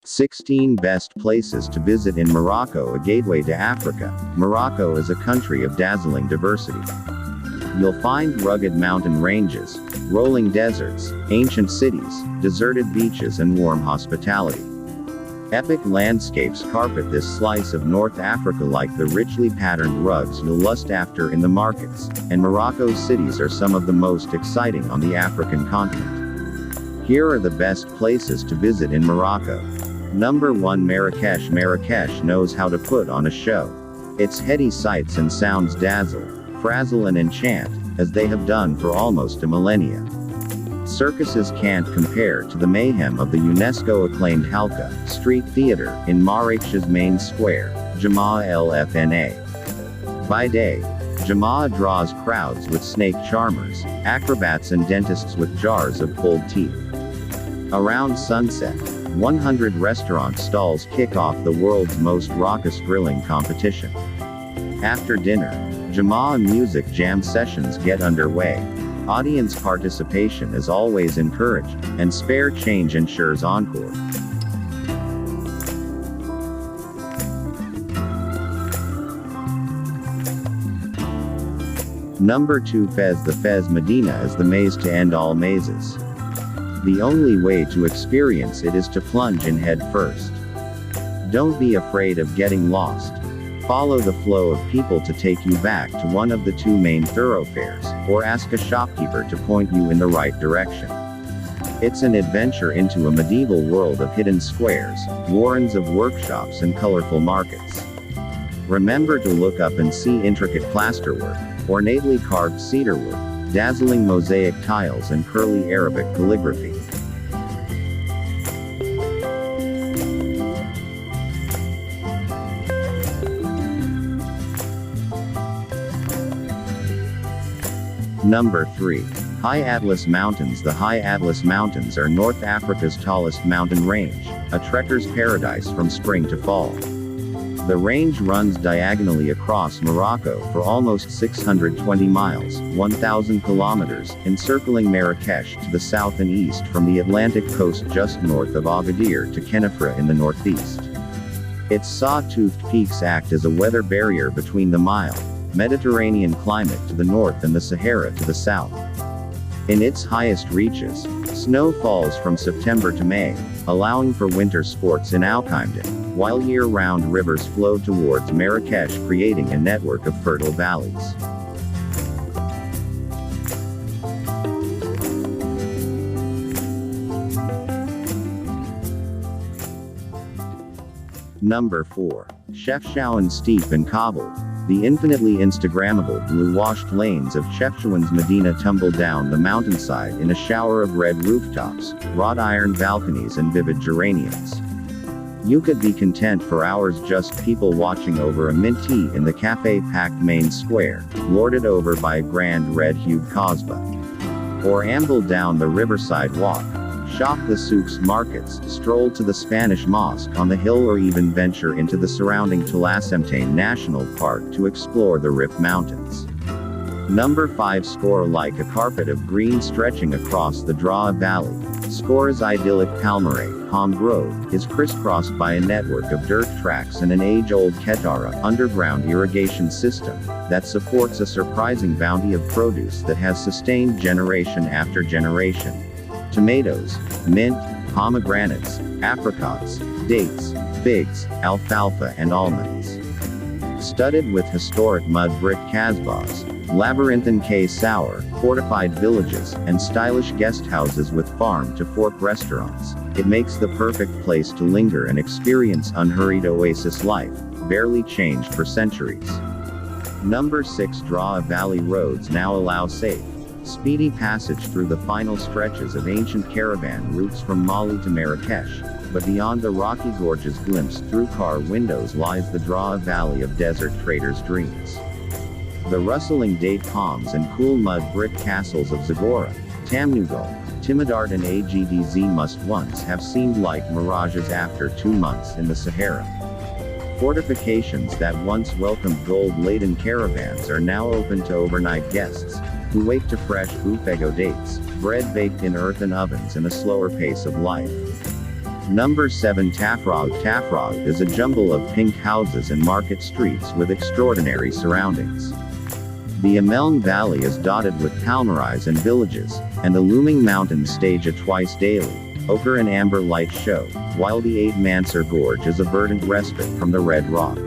16 Best Places to Visit in Morocco. A gateway to Africa, Morocco is a country of dazzling diversity. You'll find rugged mountain ranges, rolling deserts, ancient cities, deserted beaches and warm hospitality. Epic landscapes carpet this slice of North Africa like the richly patterned rugs you'll lust after in the markets, and Morocco's cities are some of the most exciting on the African continent. Here are the best places to visit in Morocco. Number 1. Marrakesh. Marrakesh knows how to put on a show. Its heady sights and sounds dazzle, frazzle and enchant, as they have done for almost a millennia. Circuses can't compare to the mayhem of the UNESCO-acclaimed Halka street theater in Marrakech's main square, Djemaa el-Fna. By day, Djemaa draws crowds with snake charmers, acrobats and dentists with jars of pulled teeth. Around sunset, 100 restaurant stalls kick off the world's most raucous grilling competition. After dinner, Djemaa music jam sessions get underway. Audience participation is always encouraged, and spare change ensures encore. Number 2. Fez. The Fez Medina is the maze to end all mazes. The only way to experience it is to plunge in head first. Don't be afraid of getting lost. Follow the flow of people to take you back to one of the two main thoroughfares, or ask a shopkeeper to point you in the right direction. It's an adventure into a medieval world of hidden squares, warrens of workshops and colorful markets. Remember to look up and see intricate plasterwork, ornately carved cedarwood, dazzling mosaic tiles and curly Arabic calligraphy. Number 3. High Atlas Mountains. The High Atlas Mountains are North Africa's tallest mountain range, a trekker's paradise from spring to fall. The range runs diagonally across Morocco for almost 620 miles, 1,000 kilometers, encircling Marrakesh to the south and east from the Atlantic coast just north of Agadir to Kenitra in the northeast. Its saw-toothed peaks act as a weather barrier between the mild, Mediterranean climate to the north and the Sahara to the south. In its highest reaches, snow falls from September to May, allowing for winter sports in Alkimden, while year-round rivers flow towards Marrakesh, creating a network of fertile valleys. Number 4. Chefchaouen Steep in Kabul. The infinitely Instagrammable blue-washed lanes of Chefchaouen's Medina tumble down the mountainside in a shower of red rooftops, wrought iron balconies and vivid geraniums. You could be content for hours just people watching over a mint tea in the cafe-packed main square, lorded over by a grand red-hued Kasbah. Or amble down the riverside walk, shop the souks markets, stroll to the Spanish mosque on the hill or even venture into the surrounding Talasemtane National Park to explore the Rif Mountains. Number 5. Score. Like a carpet of green stretching across the Draa Valley, Score's idyllic Palmeraie, Palm Grove, is crisscrossed by a network of dirt tracks and an age-old Ketara underground irrigation system that supports a surprising bounty of produce that has sustained generation after generation. Tomatoes, mint, pomegranates, apricots, dates, figs, alfalfa and almonds. Studded with historic mud brick Kasbahs, labyrinthine K-Sour, fortified villages, and stylish guest houses with farm-to-fork restaurants, it makes the perfect place to linger and experience unhurried oasis life, barely changed for centuries. Number 6. Draa Valley roads now allow safe, speedy passage through the final stretches of ancient caravan routes from Mali to Marrakesh, but beyond the rocky gorges glimpsed through car windows lies the Draa Valley of desert traders' dreams. The rustling date palms and cool mud brick castles of Zagora, Tamnugal, Timidart and Agdz must once have seemed like mirages after 2 months in the Sahara. Fortifications that once welcomed gold-laden caravans are now open to overnight guests, who wake to fresh bufego dates, bread baked in earthen ovens and a slower pace of life. Number 7 Tafrog. Tafrog is a jumble of pink houses and market streets with extraordinary surroundings. The el-Fna Valley is dotted with palmerais and villages, and the looming mountains stage a twice daily, ochre and amber light show, while the 8 Mansur Gorge is a verdant respite from the red rock.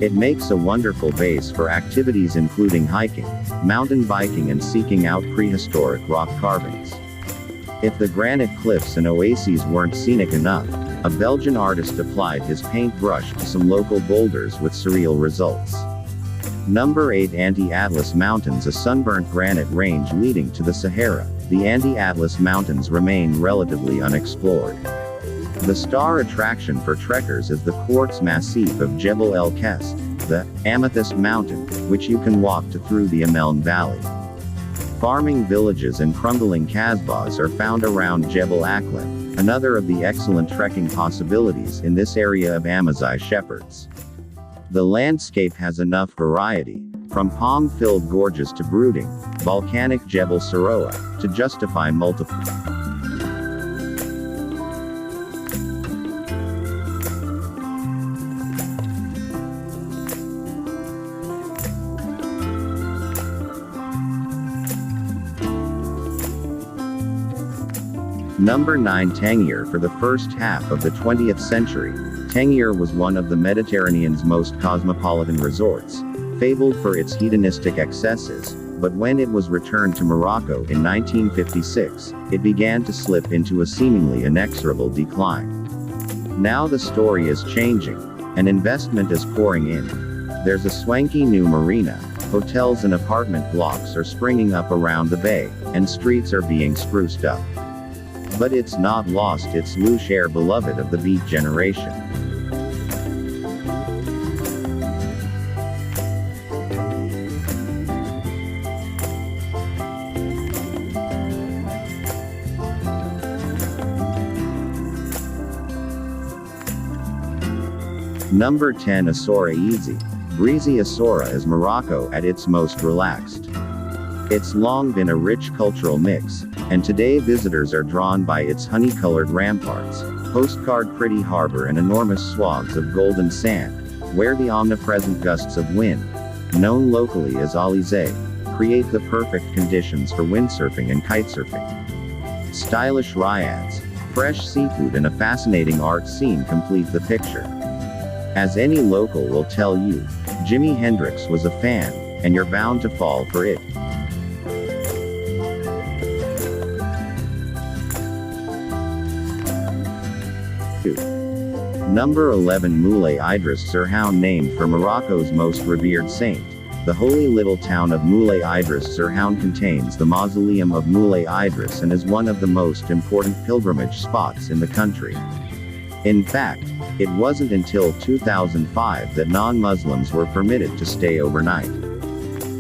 It makes a wonderful base for activities including hiking, mountain biking and seeking out prehistoric rock carvings. If the granite cliffs and oases weren't scenic enough, a Belgian artist applied his paintbrush to some local boulders with surreal results. Number 8 Anti-Atlas Mountains. A sunburnt granite range leading to the Sahara, the Anti-Atlas Mountains remain relatively unexplored. The star attraction for trekkers is the quartz massif of Jebel el-Kes, the Amethyst Mountain, which you can walk to through the el-Fna Valley. Farming villages and crumbling Kasbahs are found around Jebel Akhlem, another of the excellent trekking possibilities in this area of Amazigh shepherds. The landscape has enough variety, from palm-filled gorges to brooding, volcanic Jebel Saroa, to justify multiple. Number 9 Tangier. For the first half of the 20th century, Tangier was one of the Mediterranean's most cosmopolitan resorts, fabled for its hedonistic excesses, but when it was returned to Morocco in 1956, it began to slip into a seemingly inexorable decline. Now the story is changing, and investment is pouring in. There's a swanky new marina, hotels and apartment blocks are springing up around the bay, and streets are being spruced up. But it's not lost its louche air, beloved of the beat generation. Number 10 Essaouira. Easy, breezy Essaouira is Morocco at its most relaxed. It's long been a rich cultural mix, and today visitors are drawn by its honey-colored ramparts, postcard-pretty harbor and enormous swaths of golden sand, where the omnipresent gusts of wind, known locally as alizé, create the perfect conditions for windsurfing and kitesurfing. Stylish ryads, fresh seafood and a fascinating art scene complete the picture. As any local will tell you, Jimi Hendrix was a fan, and you're bound to fall for it. Number 11 Moulay Idriss Sirhoun. Named for Morocco's most revered saint, the holy little town of Moulay Idriss Sirhoun contains the mausoleum of Moulay Idriss and is one of the most important pilgrimage spots in the country. In fact, it wasn't until 2005 that non-Muslims were permitted to stay overnight.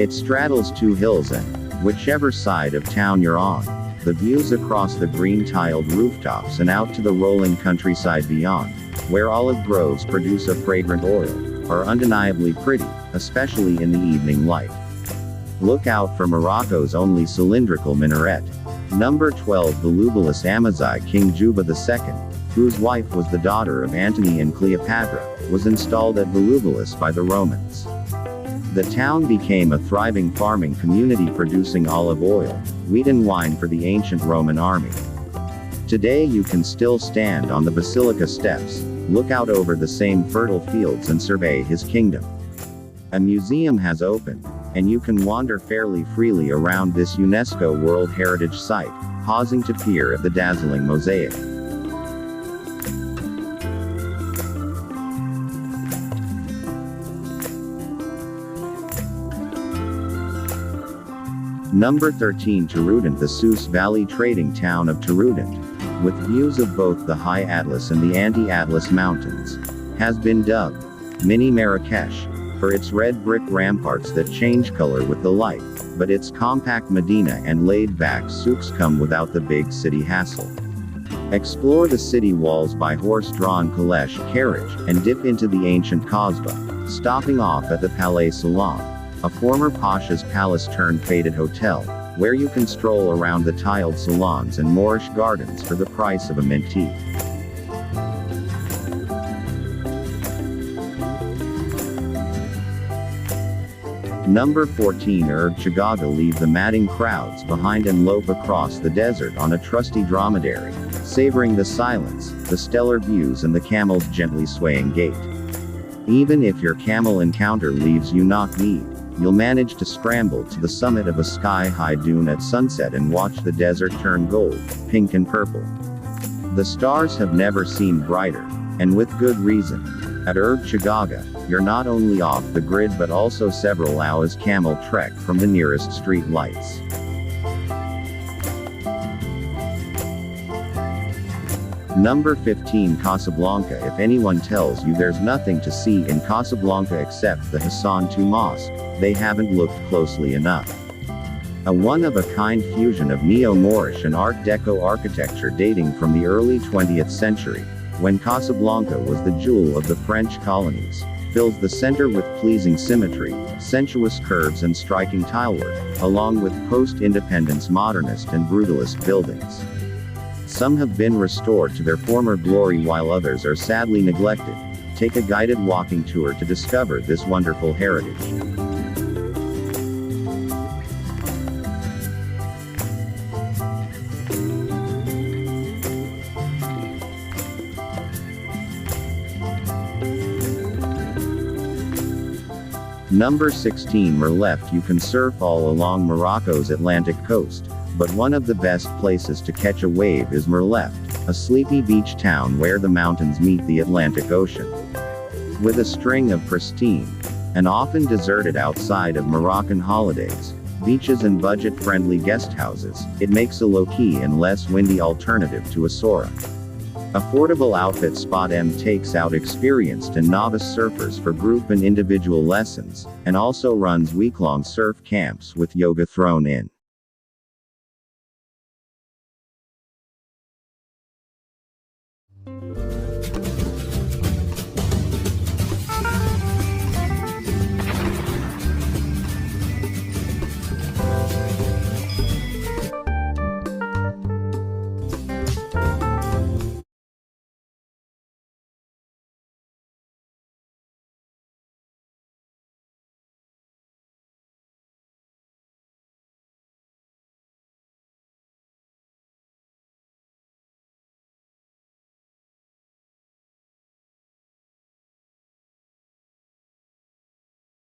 It straddles 2 hills and, whichever side of town you're on, the views across the green-tiled rooftops and out to the rolling countryside beyond, where olive groves produce a fragrant oil, are undeniably pretty, especially in the evening light. Look out for Morocco's only cylindrical minaret. Number 12 Volubilis. Amazigh King Juba II, whose wife was the daughter of Antony and Cleopatra, was installed at Volubilis by the Romans. The town became a thriving farming community producing olive oil, wheat and wine for the ancient Roman army. Today you can still stand on the basilica steps, look out over the same fertile fields and survey his kingdom. A museum has opened, and you can wander fairly freely around this UNESCO World Heritage Site, pausing to peer at the dazzling mosaic. Number 13 Taroudant. The Sousse Valley trading town of Taroudant, with views of both the High Atlas and the Anti-Atlas Mountains, has been dubbed Mini Marrakesh, for its red brick ramparts that change color with the light, but its compact medina and laid-back souks come without the big city hassle. Explore the city walls by horse-drawn caleche carriage, and dip into the ancient Kasbah, stopping off at the Palais Salon, a former Pasha's palace-turned-faded hotel, where you can stroll around the tiled salons and Moorish gardens for the price of a mint tea. Number 14 el-Fna. Leave the madding crowds behind and lope across the desert on a trusty dromedary, savoring the silence, the stellar views and the camel's gently swaying gait. Even if your camel encounter leaves you knock-kneed, you'll manage to scramble to the summit of a sky-high dune at sunset and watch the desert turn gold, pink and purple. The stars have never seemed brighter, and with good reason. At el-Fna, you're not only off the grid but also several hours camel trek from the nearest street lights. Number 15 Casablanca. If anyone tells you there's nothing to see in Casablanca except the Hassan II Mosque, they haven't looked closely enough. A one-of-a-kind fusion of Neo-Moorish and Art Deco architecture dating from the early 20th century, when Casablanca was the jewel of the French colonies, fills the center with pleasing symmetry, sensuous curves and striking tilework, along with post-independence modernist and brutalist buildings. Some have been restored to their former glory while others are sadly neglected. Take a guided walking tour to discover this wonderful heritage. Number 16 Marrakech. You can surf all along Morocco's Atlantic coast, but one of the best places to catch a wave is Marrakech, a sleepy beach town where the mountains meet the Atlantic Ocean. With a string of pristine, and often deserted outside of Moroccan holidays, beaches and budget-friendly guest houses, it makes a low-key and less windy alternative to Asora. Affordable outfit spot M takes out experienced and novice surfers for group and individual lessons, and also runs week-long surf camps with yoga thrown in.